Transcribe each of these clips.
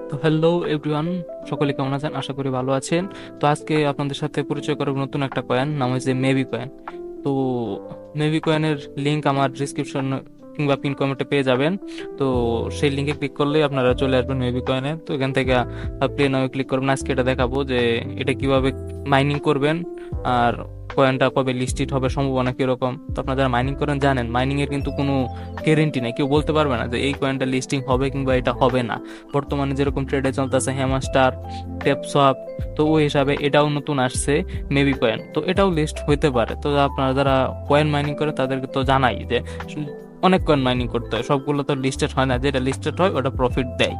তো hello everyone, সকলে কেমন আছেন? আশা করি ভালো আছেন। তো আজকে আপনাদের সাথে পরিচয় করার নতুন একটা কয়েন, নাম হচ্ছে মেবি কয়েন। তো মেবি কয়েনের লিংক আমার ডিসক্রিপশন কিংবা পিন কমেন্টে পেয়ে যাবেন। তো সেই লিঙ্কে ক্লিক করলেই আপনারা চলে আসবেন মেবি কয়েনে। তো এখান থেকে প্লে নাও ক্লিক করবেন। আজকে এটা দেখাবো যে এটা কিভাবে মাইনিং করবেন, আর কয়েনটা কবে লিস্টেড হবে, সম্ভাবনা কিরকম। তো আপনারা যারা মাইনিং করেন জানেন, মাইনিং এর কিন্তু কোনো গ্যারেন্টি নেই। কেউ বলতে পারবে না যে এই কয়েনটা লিস্টিং হবে কিংবা এটা হবে না। বর্তমানে যেরকম ট্রেডে চলতেছে হ্যামাস্টার, টেপসপ, তো ওই হিসাবে এটাও নতুন আসছে মেবি কয়েন। তো এটাও লিস্ট হইতে পারে। তো আপনারা যারা কয়েন মাইনিং করে তাদেরকে তো জানাই যে অনেক কয়েন মাইনিং করতে হয়, সবগুলো তো লিস্টেড হয় না। যেটা লিস্টেড হয় ওটা প্রফিট দেয়।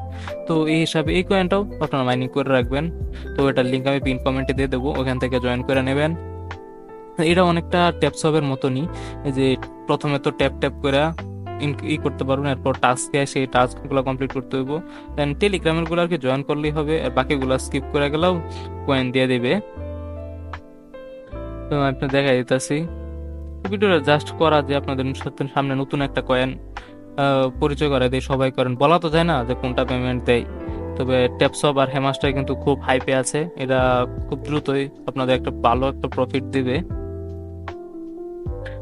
তো এই হিসাবে এই কয়েনটাও আপনারা মাইনিং করে রাখবেন। তো এটার লিঙ্ক আমি পিন কমেন্টে দিয়ে দেবো, ওখান থেকে জয়েন করে নেবেন। এটা অনেকটা ট্যাপসপের মতনই। এই যে প্রথমে তো ট্যাপ ট্যাপ করে করতে পারবেন, এরপর টাস্কে সেই টাস্ক গুলো কমপ্লিট করতে হইব। দেন টেলিগ্রামের গুলো আর কি জয়েন করলেই হবে, আর বাকিগুলো স্কিপ করে গেলেও কয়েন দিয়ে দিবে। তো আমি আপনার দেখাই দিতেছি। ভিডিওটা জাস্ট করা যে আপনাদের সাথে সামনে নতুন একটা কয়েন পরিচয় করে দেয়। সবাই করেন, বলা তো যায় না যে কোনটা পেমেন্ট দেয়। তবে ট্যাপসপ আর হেমাস্টার কিন্তু খুব হাইপে আছে। এরা খুব দ্রুতই আপনাদের একটা ভালো একটা প্রফিট দিবে।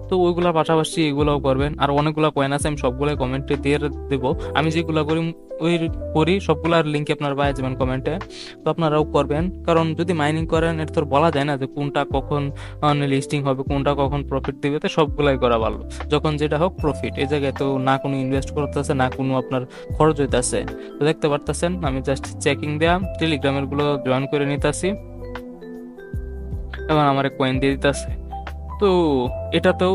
তো ওইগুলোর পাশাপাশি এগুলাও করবেন। আর অনেকগুলো কয়েন আছে, আমি সবগুলো কমেন্টে দিয়ে দেবো। আমি যেগুলো করি ওই করি সবগুলার লিঙ্ক আপনারা পাই যাবেন কমেন্টে। তো আপনারাও করবেন, কারণ যদি মাইনিং করেন এটা তো আর বলা যায় না যে কোনটা কখন লিস্টিং হবে, কোনটা কখন প্রফিট দিবে। তো সবগুলাই করা ভালো, যখন যেটা হোক প্রফিট। এই জায়গায় তো না কোনো ইনভেস্ট করতেছে, না কোনো আপনার খরচ হইতেছে। তো দেখতে পারতেছেন আমি জাস্ট চেকিং দেয়া টেলিগ্রামের গুলো জয়েন করে নিতেছি এবং আমার কয়েন দিয়ে দিতেছে। তো এটাতেও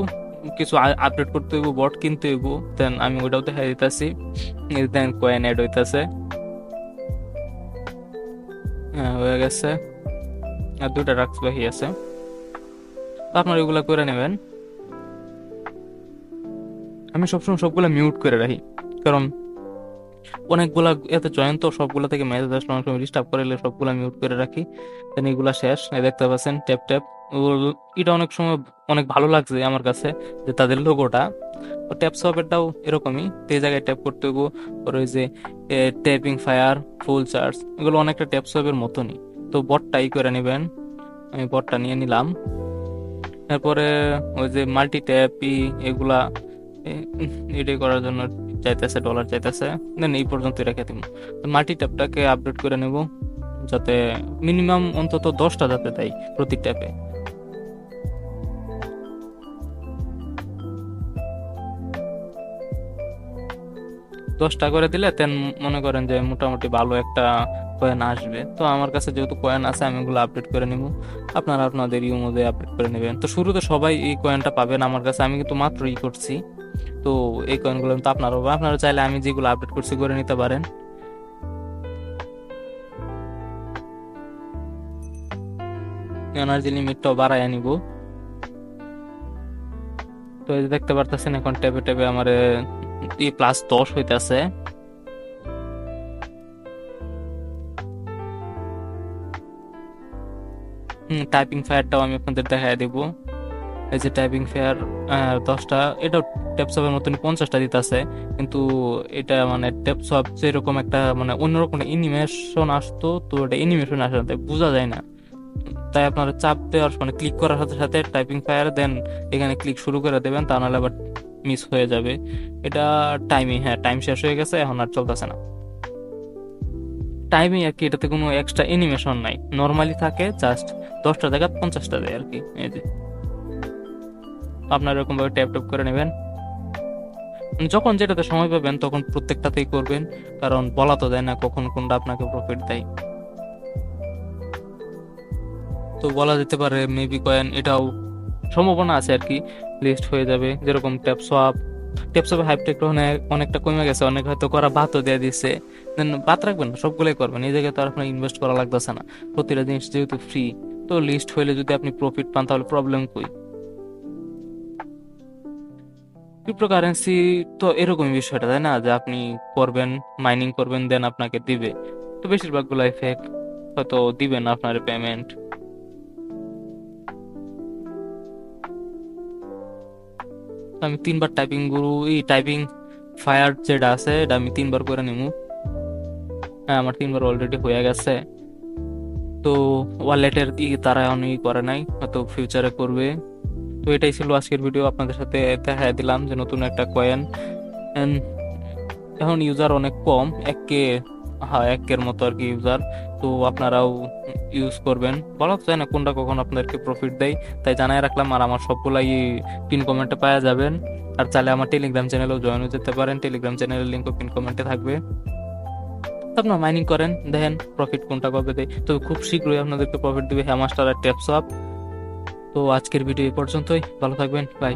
কিছু আপডেট করতে হইব, বট কিনতে হইব। দেন আমি ওটাও দেখা দিতেছি, দেন কয়েন অ্যাড হইতাছে। হ্যাঁ, হয়ে গেছে। আর দুটা রাক্স বাকি আছে। তো আপনারা এগুলা করে নেবেন। আমি সবসময় সবগুলা মিউট করে রাখি, কারণ অনেকগুলা এতে জয়েন, তো সবগুলা থেকে মেসেজ আসলে অনেক সময় ডিস্টার্ব করে, সবগুলা মিউট করে রাখি। দেন এগুলা শেষ, এই দেখতে পাচ্ছেন ট্যাপ ট্যাপ। এটা অনেক সময় অনেক ভালো লাগছে আমার কাছে, যে তাদের লোগোটা। তো ট্যাপ সোয়াপেরটাও এরকমই, তো এই জায়গায় ট্যাপ করতে হইব। ওর ওই যে ট্যাপিং ফায়ার, ফুল চার্জ, এগুলো অনেকটা ট্যাপ সোয়াপের মতনই। তো বটটাই করে নেবেন। আমি বটটা নিয়ে নিলাম। এরপরে ওই যে মাল্টি ট্যাপ এগুলা এটাই করার জন্য চাইতেছে, ডলার চাইতেছে। দেন এই পর্যন্ত রেখে দিব। মাল্টি ট্যাপটাকে আপডেট করে নেব, যাতে মিনিমাম অন্তত 10টা যাতে দেয় প্রতি ট্যাপে। 10টা করে দিলে তেন মনে করেন যে মোটামুটি ভালো একটা কয়েন আসবে। তো আমার কাছে যেহেতু কয়েন আছে, আমি এগুলো আপডেট করে নিব। আপনারা আপনাদের অনুযায়ী আপডেট করে নেবেন। তো শুরুতে সবাই এই কয়েনটা পাবেন আমার কাছে, আমি কিন্তু মাত্র করছি। তো এই কয়েনগুলো তো আপনারা চাইলে আমি যেগুলো আপডেট করছি করে নিতে পারেন। এনার্জি লিমিটটাও বাড়ায় নিব। তো এই যে দেখতে পারতেছেন এখন ট্যাবে ট্যাবে আমার +10 হইতাছে। টাইপিং ফায়ারটাও আমি আপনাদের দেখাই দিব। এই যে টাইপিং ফেয়ার 10টা, এটাও ট্যাপসপের মতন 50টা দিতেছে। কিন্তু এটা মানে ট্যাপসপ যেরকম একটা মানে অন্যরকম অ্যানিমেশন আসতো, তো এটা অ্যানিমেশন আসে না, তাই বোঝা যায় না। তাই আপনারা চাপ দেওয়ার মানে ক্লিক করার সাথে সাথে টাইপিং ফায়ার দেন এখানে ক্লিক শুরু করে দেবেন, তা নাহলে আবার মিস হয়ে যাবে। এটা টাইমিং, হ্যাঁ টাইম শেষ হয়ে গেছে, এখন আর চলতেছে না। টাইমিং আর কি, এটাতে কোনো এক্সট্রা অ্যানিমেশন নাই, নর্মালি থাকে। জাস্ট 10টা জায়গা 50টা দেয় আর কি। এই যে আপনারা এরকম ভাবে ট্যাপ ট্যাপ করে নেবেন। যখন যেটাতে সময় পাবেন তখন প্রত্যেকটাতেই করবেন, কারণ বলা তো যায় না কখন কোনটা আপনাকে প্রফিট দেয়। তো বলা যেতে পারে মেবি কয়েন এটাও সম্ভাবনা আছে আর কি, লিস্ট হয়ে যাবে। যেরকম ট্যাপসপের হাইপটা একটু অনেকটা কমে গেছে, অনেক হয়তো করা বাদও দিয়ে দিচ্ছে। দেন বাদ রাখবেন না, সবগুলোই করবেন। এই জায়গায় তো আর আপনার ইনভেস্ট করা লাগতেছে না, প্রতিটা জিনিস যেহেতু ফ্রি। তো লিস্ট হইলে যদি আপনি প্রফিট পান তাহলে প্রবলেম কই। ক্রিপ্টোকারেন্সি তো এরকমই বিষয়টা, তাই না? যে আপনি করবেন, মাইনিং করবেন, দেন আপনাকে দিবে। তো বেশিরভাগ গুলাই ফেক, হয়তো দিবে না আপনার পেমেন্ট। আমি 3বার টাইপিং ফায়ার যেটা আছে এটা আমি 3বার করে নিবো। হ্যাঁ, আমার 3বার অলরেডি হয়ে গেছে। তো ওয়ালেটের তারা অনেক করে নাই, হয়তো ফিউচারে করবে। তো এটাই ছিল আজকের ভিডিও, আপনাদের সাথে দেখা দিলাম যে নতুন একটা কয়েন। এখন ইউজার অনেক কম, 1K, হ্যাঁ 1K-র মতো আর কি ইউজার। তো আপনারাও ইউজ করবেন, বলা যায় না কোনটা কখন আপনাদেরকে প্রফিট দেয়, তাই জানাই রাখলাম। আর আমার সবগুলাই পিন কমেন্টে পাওয়া যাবেন। আর চাইলে আমার টেলিগ্রাম চ্যানেলেও জয়েন হয়ে যেতে পারেন, টেলিগ্রাম চ্যানেলের লিঙ্কও পিন কমেন্টে থাকবে। তো আপনারা মাইনিং করেন, দেখেন প্রফিট কোনটা কবে দেয়। তবে খুব শীঘ্রই আপনাদেরকে প্রফিট দিবে হ্যামাস্টার আর ট্যাপসপ। তো আজকের ভিডিও এই পর্যন্তই, ভালো থাকবেন, বাই।